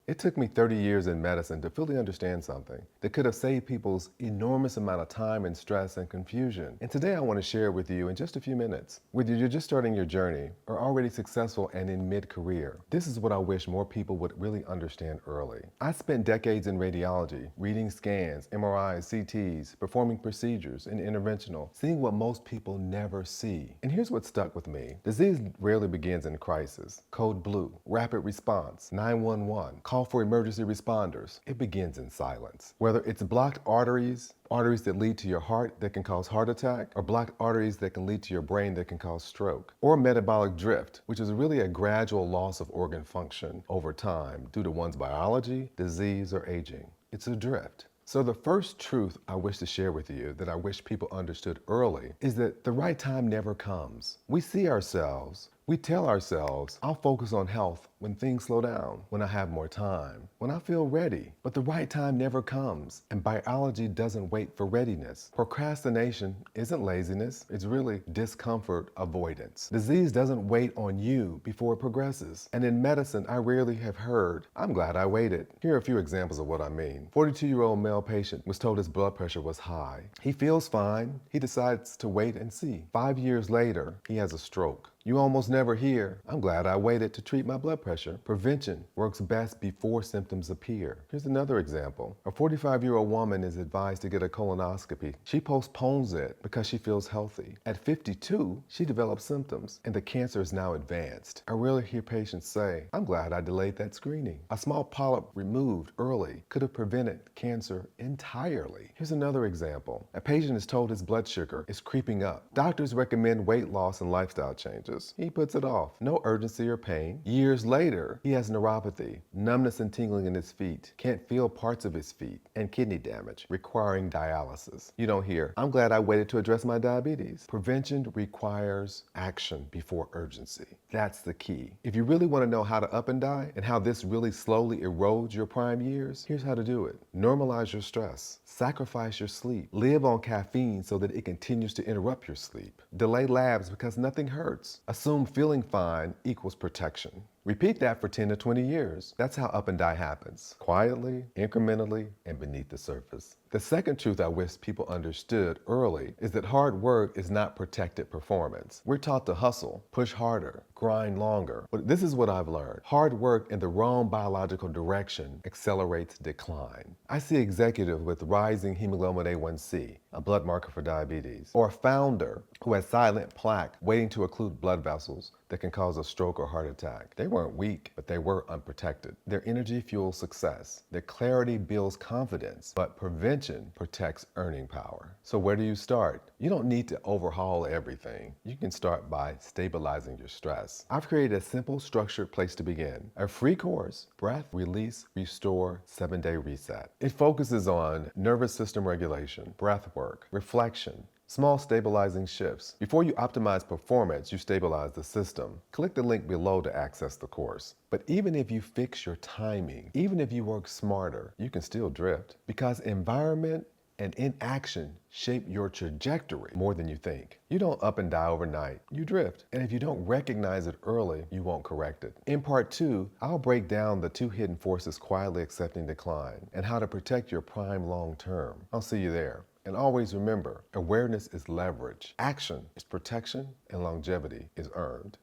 It took me 30 years in medicine to fully understand something that could have saved people's enormous amount of time and stress and confusion. And today I want to share it with you in just a few minutes. Whether you're just starting your journey or already successful and in mid-career, this is what I wish more people would really understand early. I spent decades in radiology, reading scans, MRIs, CTs, performing procedures, and interventional, seeing what most people never see. And here's what stuck with me. Disease rarely begins in crisis. Code blue, rapid response, 911, call for emergency responders. It begins in silence. Whether it's blocked arteries that lead to your heart that can cause heart attack, or blocked arteries that can lead to your brain that can cause stroke, or metabolic drift, which is really a gradual loss of organ function over time due to one's biology, disease, or aging. It's a drift. So the first truth I wish to share with you that I wish people understood early is that the right time never comes. We tell ourselves, I'll focus on health when things slow down, when I have more time, when I feel ready. But the right time never comes, and biology doesn't wait for readiness. Procrastination isn't laziness, it's really discomfort avoidance. Disease doesn't wait on you before it progresses. And in medicine, I rarely have heard, I'm glad I waited. Here are a few examples of what I mean. 42-year-old male patient was told his blood pressure was high. He feels fine. He decides to wait and see. 5 years later, he has a stroke. You almost never hear, I'm glad I waited to treat my blood pressure. Prevention works best before symptoms appear. Here's another example. A 45-year-old woman is advised to get a colonoscopy. She postpones it because she feels healthy. At 52, she develops symptoms, and the cancer is now advanced. I rarely hear patients say, I'm glad I delayed that screening. A small polyp removed early could have prevented cancer entirely. Here's another example. A patient is told his blood sugar is creeping up. Doctors recommend weight loss and lifestyle changes. He puts it off. No urgency or pain. Years later, he has neuropathy, numbness and tingling in his feet, can't feel parts of his feet, and kidney damage, requiring dialysis. You don't hear, I'm glad I waited to address my diabetes. Prevention requires action before urgency. That's the key. If you really want to know how to up and die and how this really slowly erodes your prime years, here's how to do it. Normalize your stress. Sacrifice your sleep. Live on caffeine so that it continues to interrupt your sleep. Delay labs because nothing hurts. Assume feeling fine equals protection. Repeat that for 10 to 20 years. That's how up and die happens. Quietly, incrementally, and beneath the surface. The second truth I wish people understood early is that hard work is not protected performance. We're taught to hustle, push harder, grind longer. But this is what I've learned. Hard work in the wrong biological direction accelerates decline. I see executives with rising hemoglobin A1C, a blood marker for diabetes, or a founder who has silent plaque waiting to occlude blood vessels that can cause a stroke or heart attack. They weren't weak, but they were unprotected. Their energy fuels success. Their clarity builds confidence, but prevention protects earning power. So where do you start? You don't need to overhaul everything. You can start by stabilizing your stress. I've created a simple, structured place to begin. A free course, Breath, Release, Restore, 7-Day Reset. It focuses on nervous system regulation, breath work, reflection, small stabilizing shifts. Before you optimize performance, you stabilize the system. Click the link below to access the course. But even if you fix your timing, even if you work smarter, you can still drift because environment and inaction shape your trajectory more than you think. You don't up and die overnight, you drift. And if you don't recognize it early, you won't correct it. In part 2, I'll break down the 2 hidden forces quietly accepting decline and how to protect your prime long term. I'll see you there. And always remember, awareness is leverage, action is protection, and longevity is earned.